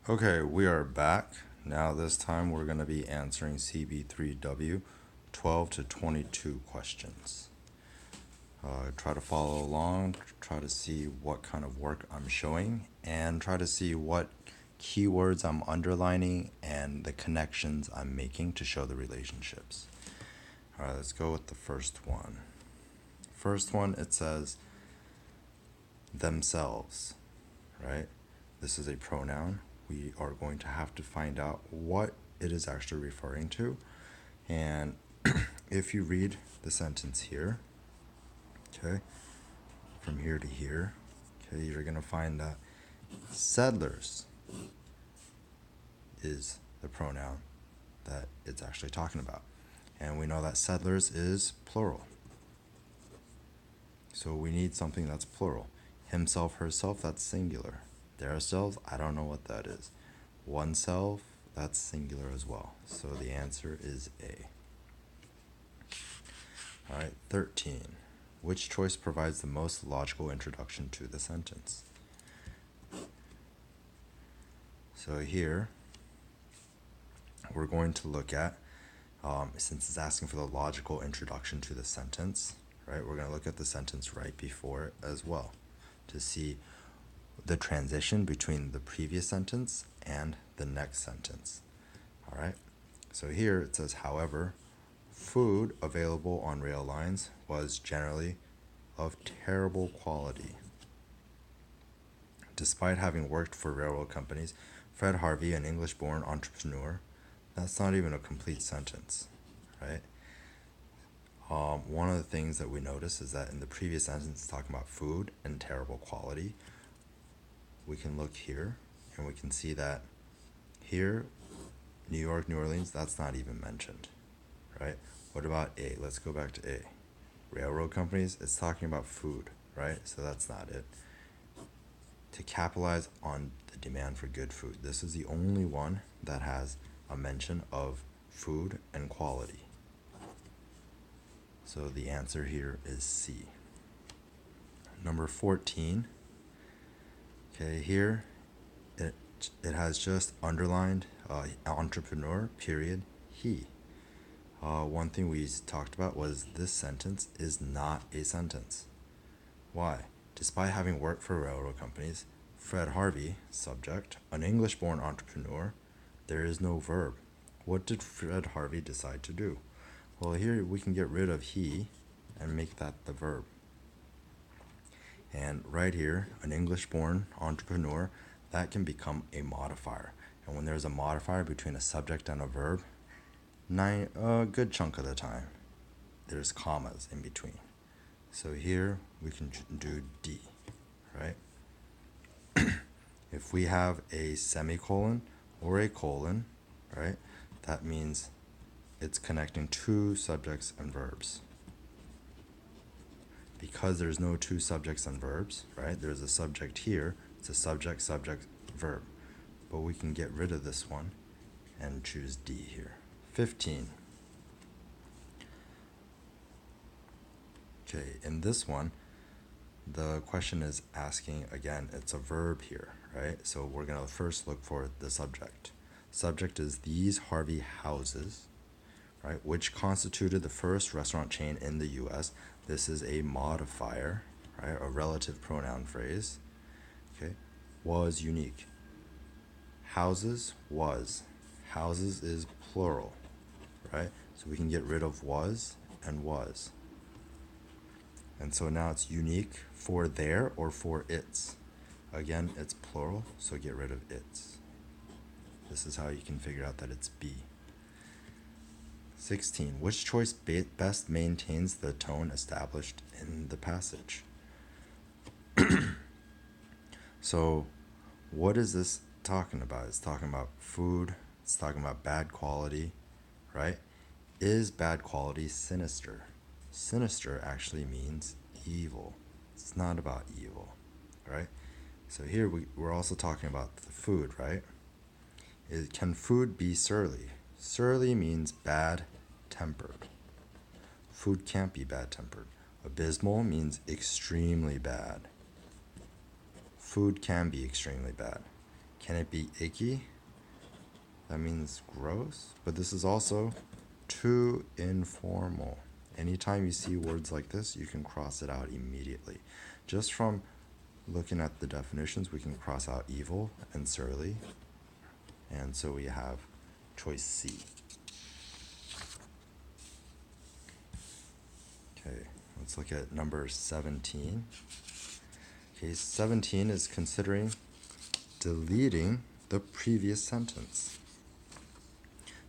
Okay, we are back. Now this time we're going to be answering CB3w 12 to 22 questions. Try to follow along, try to see what kind of work I'm showing, and try to see what keywords I'm underlining and the connections I'm making to show the relationships. Alright, let's go with the first one. First one, it says themselves, right? This is a pronoun. We are going to have to find out what it is actually referring to. And if you read the sentence here, okay, from here to here, okay, you're going to find that settlers is the pronoun that it's actually talking about. And we know that settlers is plural. So we need something that's plural. Himself, herself, that's singular. Theirselves, I don't know what that is. Oneself, that's singular as well. So the answer is A. All right, 13. Which choice provides the most logical introduction to the sentence? So here, we're going to look at, since it's asking for the logical introduction to the sentence, right, we're going to look at the sentence right before it as well to see the transition between the previous sentence and the next sentence. All right, so here it says, however, food available on rail lines was generally of terrible quality. Despite having worked for railroad companies, Fred Harvey, an English-born entrepreneur, that's not even a complete sentence, right? One of the things that we notice is that in the previous sentence, it's talking about food and terrible quality. We can look here, and we can see that here, New York, New Orleans, that's not even mentioned, right? What about A? Let's go back to A. Railroad companies, it's talking about food, right? So that's not it. To capitalize on the demand for good food. This is the only one that has a mention of food and quality. So the answer here is C. Number 14. Okay, here it has just underlined entrepreneur, period, he. One thing we talked about was this sentence is not a sentence. Why? Despite having worked for railroad companies, Fred Harvey, subject, an English-born entrepreneur, there is no verb. What did Fred Harvey decide to do? Well, here we can get rid of he and make that the verb. And right here, an English-born entrepreneur, that can become a modifier. And when there's a modifier between a subject and a verb, a good chunk of the time, there's commas in between. So here we can do D, right? If we have a semicolon or a colon, right, that means it's connecting two subjects and verbs. Because there's no two subjects and verbs, right, there's a subject here, it's a subject, subject, verb. But we can get rid of this one and choose D here. 15. Okay, in this one, the question is asking, again, it's a verb here, right? So we're going to first look for the subject. Subject is these Harvey houses, right, which constituted the first restaurant chain in the U.S. This is a modifier, right, a relative pronoun phrase, okay, was unique. Houses, was. Houses is plural, right? So we can get rid of was and was. And so now it's unique for their or for its. Again, it's plural, so get rid of its. This is how you can figure out that it's B. 16. Which choice best maintains the tone established in the passage? So what is this talking about? It's talking about food. It's talking about bad quality, right? Is bad quality sinister? Sinister actually means evil. It's not about evil, right? So here we're also talking about the food, right? Can food be surly? Surly means bad-tempered. Food can't be bad-tempered. Abysmal means extremely bad. Food can be extremely bad. Can it be icky? That means gross, but this is also too informal. Anytime you see words like this, you can cross it out immediately. Just from looking at the definitions, we can cross out evil and surly. And so we have choice C. Okay, let's look at number 17. Okay, 17 is considering deleting the previous sentence.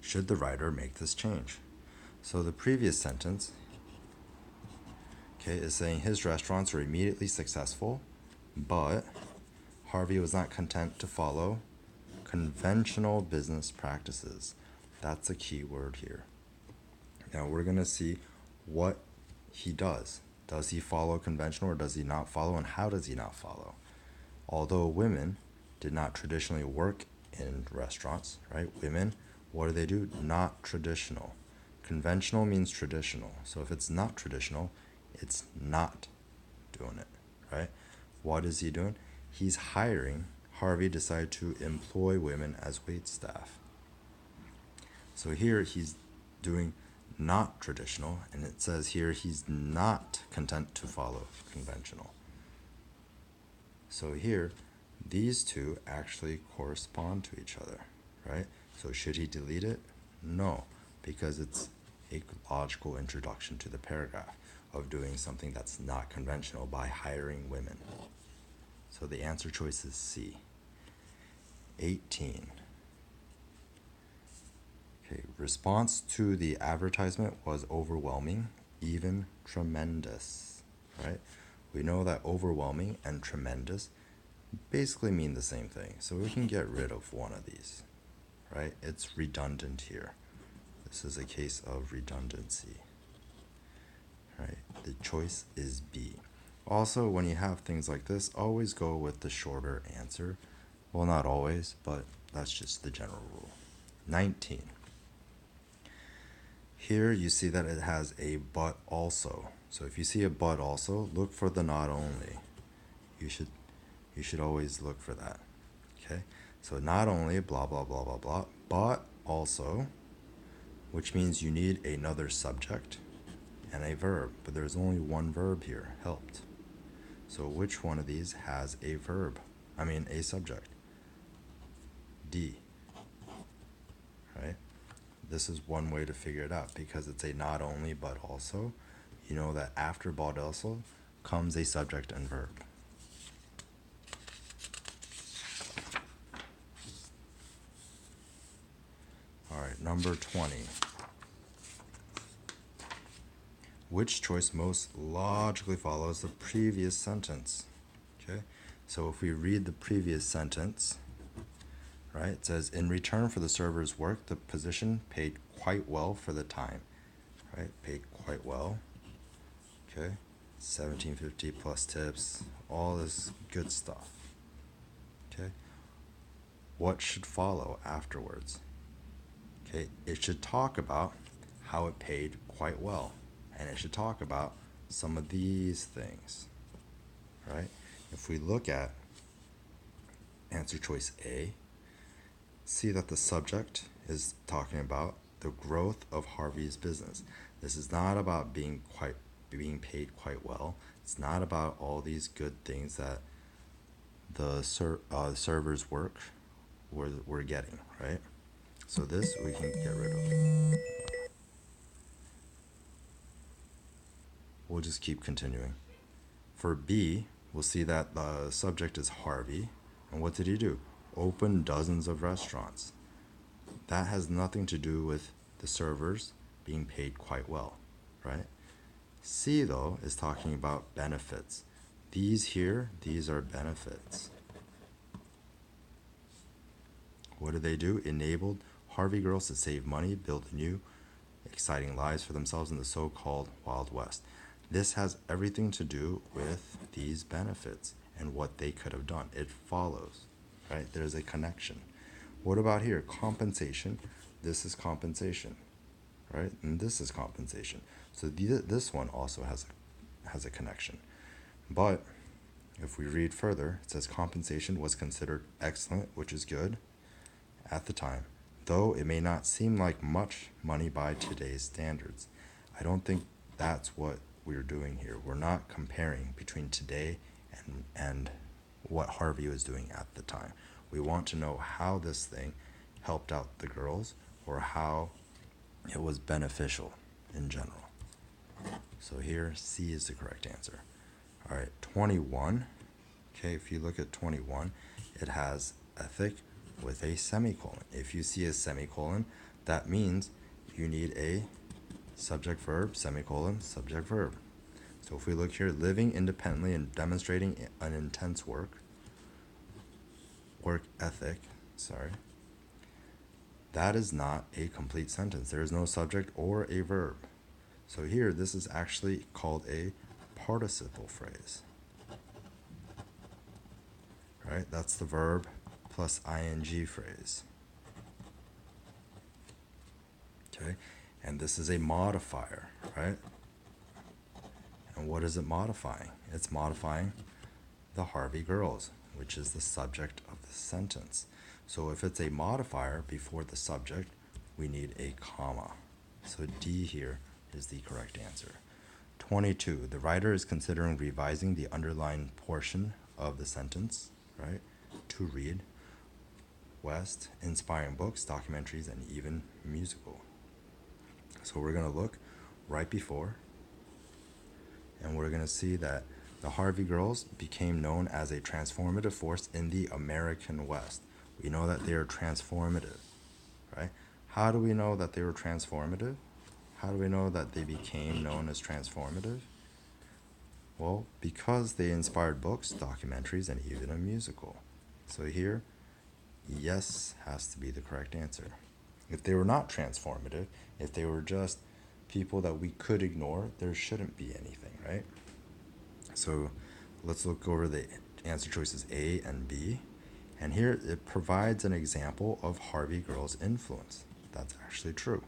Should the writer make this change? So the previous sentence, okay, is saying his restaurants were immediately successful, but Harvey was not content to follow conventional business practices. That's a key word here. Now we're going to see what he does. Does he follow conventional or does he not follow, and how does he not follow? Although women did not traditionally work in restaurants, right? Women, what do? Not traditional. Conventional means traditional. So if it's not traditional, it's not doing it, right? What is he doing? He's hiring. Harvey decided to employ women as wait staff. So here he's doing not traditional, and it says here he's not content to follow conventional. So here, these two actually correspond to each other, right? So should he delete it? No, because it's a logical introduction to the paragraph of doing something that's not conventional by hiring women. So the answer choice is C. 18. Okay, response to the advertisement was overwhelming, even tremendous, right? We know that overwhelming and tremendous basically mean the same thing. So we can get rid of one of these, right? It's redundant here. This is a case of redundancy, right? The choice is B. Also, when you have things like this, always go with the shorter answer. Well, not always, but that's just the general rule. 19. Here you see that it has a but also. So if you see a but also, look for the not only. You should always look for that. Okay? So not only blah blah blah blah blah, but also, which means you need another subject and a verb, but there's only one verb here, helped. So which one of these has a verb? A subject. D. Right? This is one way to figure it out because it's a not only but also. You know that after but also comes a subject and verb. All right, number 20. Which choice most logically follows the previous sentence? Okay, so if we read the previous sentence, right, it says, in return for the server's work, the position paid quite well for the time, right? Paid quite well. Okay, $17.50 plus tips, all this good stuff. Okay, what should follow afterwards? Okay, it should talk about how it paid quite well, and it should talk about some of these things, right? If we look at answer choice A, see that the subject is talking about the growth of Harvey's business. This is not about being paid quite well. It's not about all these good things that the servers work we're getting, right? So this we can get rid of. We'll just keep continuing. For B, we'll see that the subject is Harvey. And what did he do? Open dozens of restaurants. That has nothing to do with the servers being paid quite well, right? C, though, is talking about benefits. These are benefits. What do? Enabled Harvey girls to save money, build new, exciting lives for themselves in the so-called Wild West. This has everything to do with these benefits and what they could have done. It follows, right? There's a connection. What about here? Compensation. This is compensation, right? And this is compensation. So this one also has a connection. But If we read further, it says compensation was considered excellent, which is good, at the time, though it may not seem like much money by today's standards. I don't think that's what we're doing here. We're not comparing between today and what Harvey was doing at the time. We want to know how this thing helped out the girls or how it was beneficial in general. So here, C is the correct answer. All right, 21. Okay, if you look at 21, it has ethic with a semicolon. If you see a semicolon, that means you need a subject verb, semicolon, subject verb. So if we look here, living independently and demonstrating an intense work ethic, that is not a complete sentence. There is no subject or a verb. So here, this is actually called a participle phrase. Right? That's the verb plus ing phrase. Okay? And this is a modifier, right? And what is it modifying? It's modifying the Harvey girls, which is the subject of the sentence. So if it's a modifier before the subject, we need a comma. So D here is the correct answer. 22, the writer is considering revising the underlined portion of the sentence, right, to read West, inspiring books, documentaries, and even musical. So we're going to look right before, and we're going to see that the Harvey girls became known as a transformative force in the American West. We know that they are transformative, right? How do we know that they were transformative? How do we know that they became known as transformative? Well, because they inspired books, documentaries, and even a musical. So here, yes has to be the correct answer. If they were not transformative, if they were just people that we could ignore, there shouldn't be anything, right? So let's look over the answer choices A and B. And here it provides an example of Harvey girls' influence. That's actually true,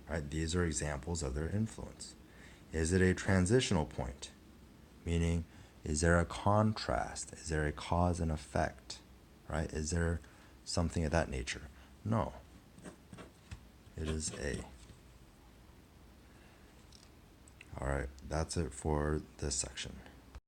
right? These are examples of their influence. Is it a transitional point? Meaning, is there a contrast? Is there a cause and effect, right? Is there something of that nature? No. It is A. All right, that's it for this section.